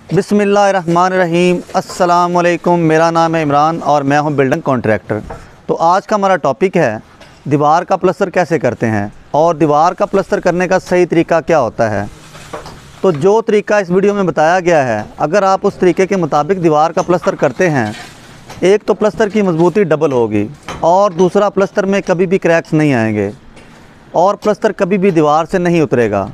बिस्मिल्लाहिर्रहमानिर्रहीम। अस्सलामुअलैकुम। मेरा नाम है इमरान और मैं हूं बिल्डिंग कॉन्ट्रैक्टर। तो आज का हमारा टॉपिक है दीवार का प्लस्तर कैसे करते हैं और दीवार का प्लस्तर करने का सही तरीका क्या होता है। तो जो तरीका इस वीडियो में बताया गया है, अगर आप उस तरीके के मुताबिक दीवार का प्लस्तर करते हैं, एक तो प्लस्तर की मजबूती डबल होगी और दूसरा प्लस्तर में कभी भी क्रैक्स नहीं आएंगे और प्लस्तर कभी भी दीवार से नहीं उतरेगा।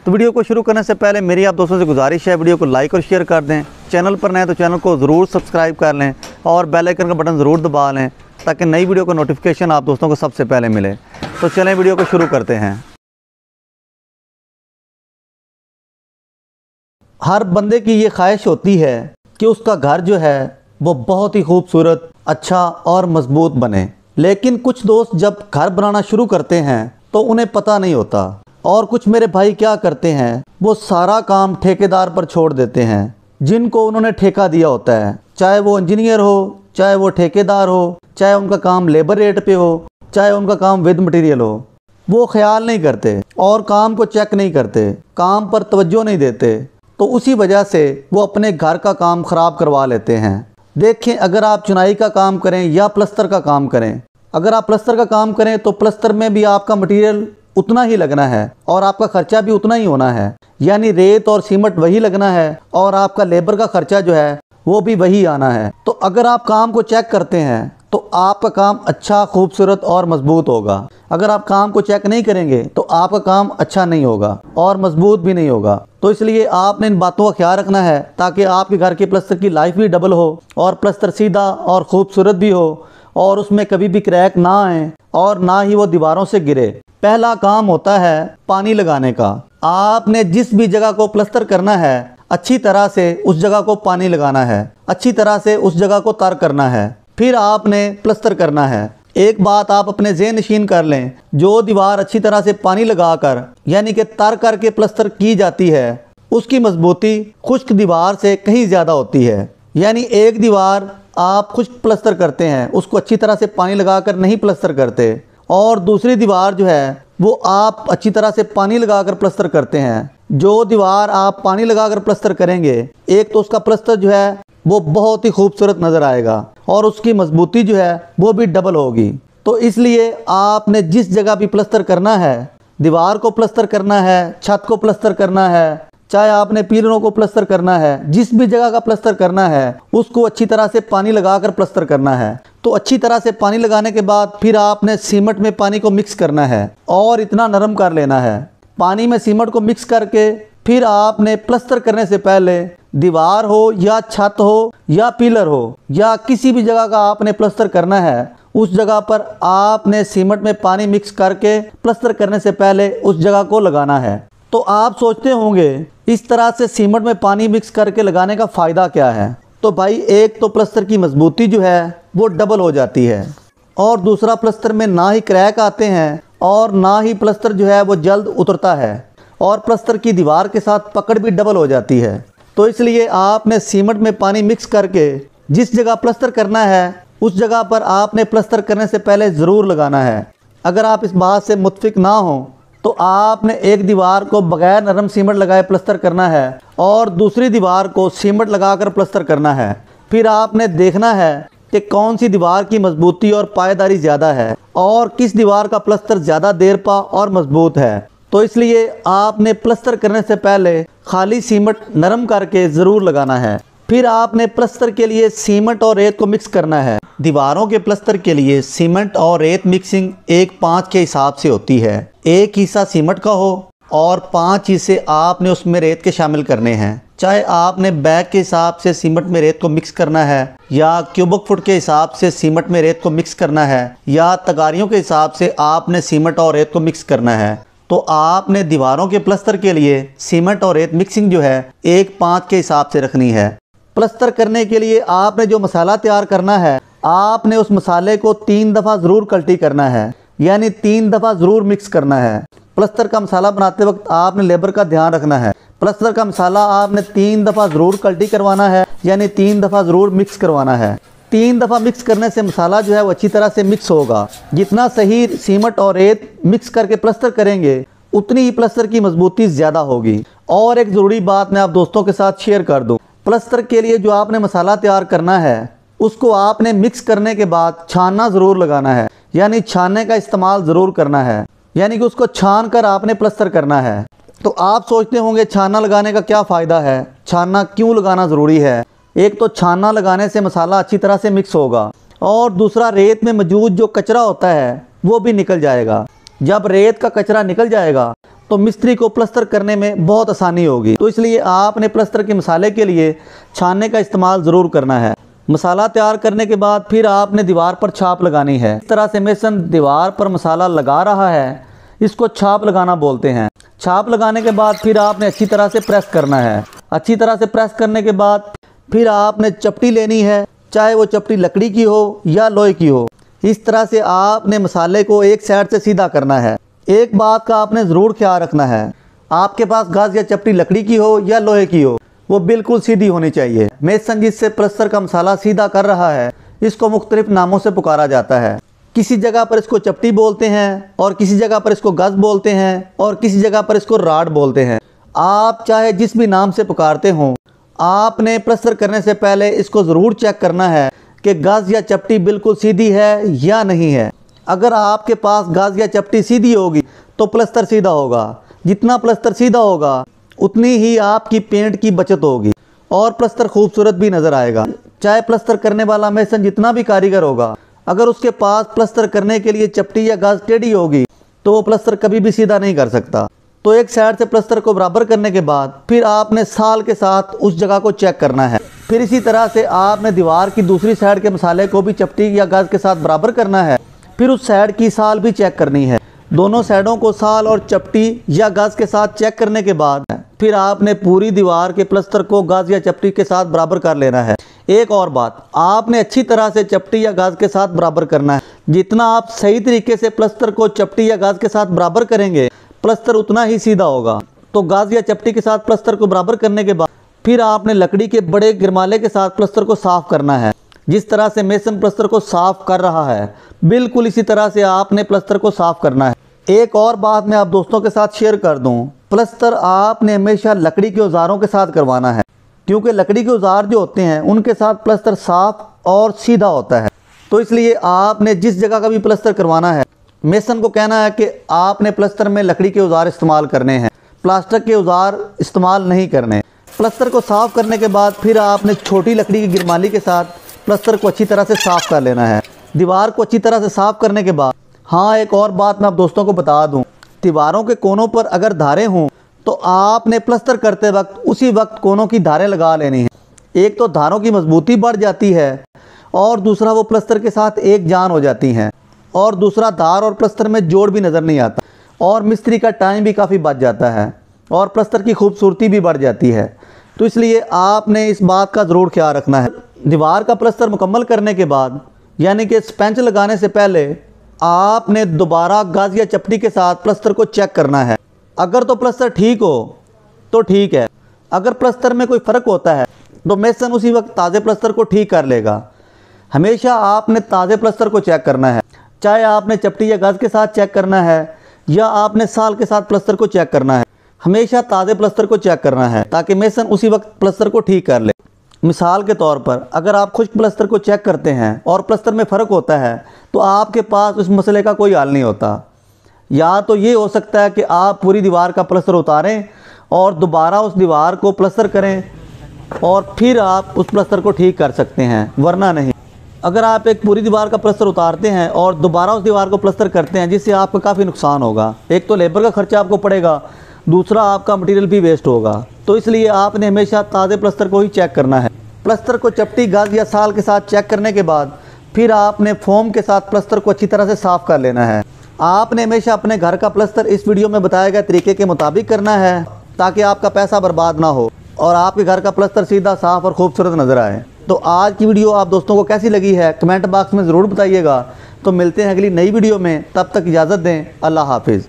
तो वीडियो को शुरू करने से पहले मेरी आप दोस्तों से गुजारिश है, वीडियो को लाइक और शेयर कर दें। चैनल पर नए तो चैनल को ज़रूर सब्सक्राइब कर लें और बेल आइकन का बटन ज़रूर दबा लें ताकि नई वीडियो का नोटिफिकेशन आप दोस्तों को सबसे पहले मिले। तो चलें वीडियो को शुरू करते हैं। हर बंदे की ये ख्वाहिश होती है कि उसका घर जो है वो बहुत ही खूबसूरत, अच्छा और मजबूत बने, लेकिन कुछ दोस्त जब घर बनाना शुरू करते हैं तो उन्हें पता नहीं होता और कुछ मेरे भाई क्या करते हैं, वो सारा काम ठेकेदार पर छोड़ देते हैं जिनको उन्होंने ठेका दिया होता है। चाहे वो इंजीनियर हो, चाहे वो ठेकेदार हो, चाहे उनका काम लेबर रेट पे हो, चाहे उनका काम विद मटेरियल हो, वो ख्याल नहीं करते और काम को चेक नहीं करते, काम पर तवज्जो नहीं देते। तो उसी वजह से वो अपने घर का काम ख़राब करवा लेते हैं। देखें, अगर आप चुनाई का काम करें या प्लस्तर का काम करें, अगर आप प्लस्तर का काम करें तो प्लस्तर में भी आपका मटेरियल उतना ही लगना है और आपका खर्चा भी उतना ही होना है, यानी रेत और सीमेंट वही लगना है और आपका लेबर का खर्चा जो है वो भी वही आना है। तो अगर आप काम को चेक करते हैं तो आपका काम अच्छा, खूबसूरत और मजबूत होगा। अगर आप काम को चेक नहीं करेंगे तो आपका काम अच्छा नहीं होगा और मजबूत भी नहीं होगा। तो इसलिए आपने इन बातों का ख्याल रखना है ताकि आपके घर के प्लस्तर की लाइफ भी डबल हो और प्लस्तर सीधा और खूबसूरत भी हो और उसमें कभी भी क्रैक ना आए और ना ही वो दीवारों से गिरे। पहला काम होता है पानी लगाने का। आपने जिस भी जगह को प्लस्तर करना है, अच्छी तरह से उस जगह को पानी लगाना है, अच्छी तरह से उस जगह को तर करना है, फिर आपने प्लस्तर करना है। एक बात आप अपने ज़हन नशीन कर लें, जो दीवार अच्छी तरह से पानी लगाकर यानी कि तर करके प्लस्तर की जाती है, उसकी मजबूती खुश्क दीवार से कहीं ज़्यादा होती है। यानी एक दीवार आप खुश्क प्लस्तर करते हैं, उसको अच्छी तरह से पानी लगाकर नहीं प्लस्तर करते, और दूसरी दीवार जो है वो आप अच्छी तरह से पानी लगाकर प्लस्तर करते हैं। जो दीवार आप पानी लगाकर प्लस्तर करेंगे, एक तो उसका प्लस्तर जो है वो बहुत ही खूबसूरत नज़र आएगा और उसकी मजबूती जो है वो भी डबल होगी। तो इसलिए आपने जिस जगह भी प्लस्तर करना है, दीवार को प्लस्तर करना है, छत को प्लस्तर करना है, चाहे आपने पिलरों को प्लस्तर करना है, जिस भी जगह का प्लस्तर करना है उसको अच्छी तरह से पानी लगाकर प्लस्तर करना है। तो अच्छी तरह से पानी लगाने के बाद फिर आपने सीमेंट में पानी को मिक्स करना है और इतना नरम कर लेना है। पानी में सीमेंट को मिक्स करके फिर आपने प्लस्तर करने से पहले दीवार हो या छत हो या पिलर हो या किसी भी जगह का आपने प्लस्तर करना है, उस जगह पर आपने सीमेंट में पानी मिक्स करके प्लस्तर करने से पहले उस जगह को लगाना है। तो आप सोचते होंगे इस तरह से सीमेंट में पानी मिक्स करके लगाने का फ़ायदा क्या है। तो भाई, एक तो प्लस्तर की मजबूती जो है वो डबल हो जाती है और दूसरा प्लस्तर में ना ही क्रैक आते हैं और ना ही प्लस्तर जो है वो जल्द उतरता है और प्लस्तर की दीवार के साथ पकड़ भी डबल हो जाती है। तो इसलिए आपने सीमेंट में पानी मिक्स करके जिस जगह प्लस्तर करना है उस जगह पर आपने प्लस्तर करने से पहले ज़रूर लगाना है। अगर आप इस बात से मुत्फिक ना हो तो आपने एक दीवार को बगैर नरम सीमेंट लगाए प्लस्तर करना है और दूसरी दीवार को सीमेंट लगाकर प्लस्तर करना है। फिर आपने देखना है कि कौन सी दीवार की मजबूती और पायदारी ज़्यादा है और किस दीवार का प्लस्तर ज़्यादा देर पा और मजबूत है। तो इसलिए आपने प्लस्तर करने से पहले खाली सीमेंट नरम करके ज़रूर लगाना है। फिर आपने प्लस्तर के लिए सीमेंट और रेत को मिक्स करना है। दीवारों के प्लस्तर के लिए सीमेंट और रेत मिक्सिंग 1:5 के हिसाब से होती है। एक हिस्सा सीमेंट का हो और 5 हिस्से आपने उसमें रेत के शामिल करने हैं। चाहे आपने बैग के हिसाब से सीमेंट में रेत को मिक्स करना है या क्यूबिक फुट के हिसाब से सीमेंट में रेत को मिक्स करना है या तगारियों के हिसाब से आपने सीमेंट और रेत को मिक्स करना है। तो आपने दीवारों के प्लस्तर के लिए सीमेंट और रेत मिक्सिंग जो है 1:5 के हिसाब से रखनी है। प्लस्तर करने के लिए आपने जो मसाला तैयार करना है, आपने उस मसाले को 3 दफ़ा ज़रूर कल्टी करना है, यानी 3 दफ़ा ज़रूर मिक्स करना है। प्लस्तर का मसाला बनाते वक्त आपने लेबर का ध्यान रखना है। प्लस्तर का मसाला आपने 3 दफ़ा ज़रूर कल्टी करवाना है, यानी 3 दफ़ा ज़रूर मिक्स करवाना है। 3 दफ़ा मिक्स करने से मसाला जो है वो अच्छी तरह से मिक्स होगा। जितना सही सीमेंट और रेत मिक्स करके प्लस्तर करेंगे उतनी ही प्लस्तर की मजबूती ज़्यादा होगी। और एक ज़रूरी बात मैं आप दोस्तों के साथ शेयर कर दूं, प्लास्टर के लिए जो आपने मसाला तैयार करना है उसको आपने मिक्स करने के बाद छानना ज़रूर लगाना है, यानी छानने का इस्तेमाल ज़रूर करना है, यानी कि उसको छान कर आपने प्लास्टर करना है। तो आप सोचते होंगे छानना लगाने का क्या फ़ायदा है, छानना क्यों लगाना ज़रूरी है। एक तो छानना लगाने से मसाला अच्छी तरह से मिक्स होगा और दूसरा रेत में मौजूद जो कचरा होता है वो भी निकल जाएगा। जब रेत का कचरा निकल जाएगा तो मिस्त्री को प्लास्टर करने में बहुत आसानी होगी। तो इसलिए आपने प्लास्टर के मसाले के लिए छानने का इस्तेमाल ज़रूर करना है। मसाला तैयार करने के बाद फिर आपने दीवार पर छाप लगानी है। इस तरह से मेसन दीवार पर मसाला लगा रहा है, इसको छाप लगाना बोलते हैं। छाप लगाने के बाद फिर आपने अच्छी तरह से प्रेस करना है। अच्छी तरह से प्रेस करने के बाद फिर आपने चपटी लेनी है, चाहे वो चपटी लकड़ी की हो या लोहे की हो। इस तरह से आपने मसाले को एक साइड से सीधा करना है। एक बात का आपने ज़रूर ख्याल रखना है, आपके पास गाज या चपटी लकड़ी की हो या लोहे की हो, वो बिल्कुल सीधी होनी चाहिए। मेसन जिससे प्लास्टर का मसाला सीधा कर रहा है इसको मुख्तलिफ नामों से पुकारा जाता है। किसी जगह पर इसको चपटी बोलते हैं और किसी जगह पर इसको गज बोलते हैं और किसी जगह पर इसको राड बोलते हैं। आप चाहे जिस भी नाम से पुकारते हों, आपने प्लास्टर करने से पहले इसको ज़रूर चेक करना है कि गज या चपटी बिल्कुल सीधी है या नहीं है। अगर आपके पास गज या चपटी सीधी होगी तो प्लास्टर सीधा होगा। जितना प्लास्टर सीधा होगा उतनी ही आपकी पेंट की बचत होगी और प्लास्टर खूबसूरत भी नज़र आएगा। चाहे प्लास्टर करने वाला मेसन जितना भी कारीगर होगा, अगर उसके पास प्लास्टर करने के लिए चपटी या गाज टेढ़ी होगी तो वो प्लास्टर कभी भी सीधा नहीं कर सकता। तो एक साइड से प्लास्टर को बराबर करने के बाद फिर आपने साल के साथ उस जगह को चेक करना है। फिर इसी तरह से आपने दीवार की दूसरी साइड के मसाले को भी चपटी या गाज के साथ बराबर करना है। फिर उस साइड की साल भी चेक करनी है। दोनों साइडों को साल और चपटी या गाज के साथ चेक करने के बाद फिर आपने पूरी दीवार के प्लास्टर को गाज या चपटी के साथ बराबर कर लेना है। एक और बात, आपने अच्छी तरह से चपटी या गाज के साथ बराबर करना है। जितना आप सही तरीके से प्लास्टर को चपटी या गाज के साथ बराबर करेंगे प्लास्टर उतना ही सीधा होगा। तो गाज या चपटी के साथ प्लास्टर को बराबर करने के बाद फिर आपने लकड़ी के बड़े गिरमाले के साथ प्लास्टर को साफ करना है। जिस तरह से मेसन प्लास्टर को साफ कर रहा है बिल्कुल इसी तरह से आपने प्लास्टर को साफ करना है। एक और बात मैं आप दोस्तों के साथ शेयर कर दूं, प्लास्टर आपने हमेशा लकड़ी के औजारों के साथ करवाना है, क्योंकि लकड़ी के औजार जो होते हैं उनके साथ प्लास्टर साफ और सीधा होता है। तो इसलिए आपने जिस जगह का भी प्लास्टर करवाना है मेसन को कहना है कि आपने प्लास्टर में लकड़ी के औजार इस्तेमाल करने हैं, प्लास्टिक के औजार इस्तेमाल नहीं करने। प्लास्टर को साफ़ करने के बाद फिर आपने छोटी लकड़ी की गिरमाली के साथ प्लास्टर को अच्छी तरह से साफ़ कर लेना है। दीवार को अच्छी तरह से साफ़ करने के बाद हाँ, एक और बात मैं आप दोस्तों को बता दूं, दीवारों के कोनों पर अगर धारें हों तो आपने प्लास्टर करते वक्त उसी वक्त कोनों की धारें लगा लेनी है। एक तो धारों की मजबूती बढ़ जाती है और दूसरा वो प्लास्टर के साथ एक जान हो जाती हैं और दूसरा धार और प्लास्टर में जोड़ भी नज़र नहीं आता और मिस्त्री का टाइम भी काफ़ी बच जाता है और प्लास्टर की खूबसूरती भी बढ़ जाती है। तो इसलिए आपने इस बात का ज़रूर ख्याल रखना है। दीवार का प्लास्टर मुकम्मल करने के बाद यानी कि स्पंज लगाने से पहले आपने दोबारा गाज या चपटी के साथ प्लास्टर को चेक करना है। अगर तो प्लास्टर ठीक हो तो ठीक है, अगर प्लास्टर में कोई फ़र्क होता है तो मेसन उसी वक्त ताज़े प्लास्टर को ठीक कर लेगा। हमेशा आपने ताज़े प्लास्टर को चेक करना है, चाहे आपने चपटी या गाज के साथ चेक करना है या आपने साल के साथ प्लास्टर को चेक करना है। हमेशा ताज़े प्लास्टर को चेक करना है ताकि मेसन उसी वक्त प्लास्टर को ठीक कर ले। मिसाल के तौर पर अगर आप खुश्क प्लास्टर को चेक करते हैं और प्लास्टर में फ़र्क होता है तो आपके पास उस मसले का कोई हल नहीं होता। या तो ये हो सकता है कि आप पूरी दीवार का प्लास्टर उतारें और दोबारा उस दीवार को प्लास्टर करें और फिर आप उस प्लास्टर को ठीक कर सकते हैं, वरना नहीं। अगर आप एक पूरी दीवार का प्लास्टर उतारते हैं और दोबारा उस दीवार को प्लास्टर करते हैं जिससे आपका काफ़ी नुकसान होगा। एक तो लेबर का खर्चा आपको पड़ेगा, दूसरा आपका मटेरियल भी वेस्ट होगा। तो इसलिए आपने हमेशा ताज़े प्लास्टर को ही चेक करना है। प्लास्टर को चपटी, गाज या साल के साथ चेक करने के बाद फिर आपने फोम के साथ प्लास्टर को अच्छी तरह से साफ़ कर लेना है। आपने हमेशा अपने घर का प्लास्टर इस वीडियो में बताए गए तरीके के मुताबिक करना है ताकि आपका पैसा बर्बाद ना हो और आपके घर का प्लास्टर सीधा, साफ़ और खूबसूरत नज़र आए। तो आज की वीडियो आप दोस्तों को कैसी लगी है कमेंट बॉक्स में ज़रूर बताइएगा। तो मिलते हैं अगली नई वीडियो में, तब तक इजाज़त दें। अल्लाह हाफिज़।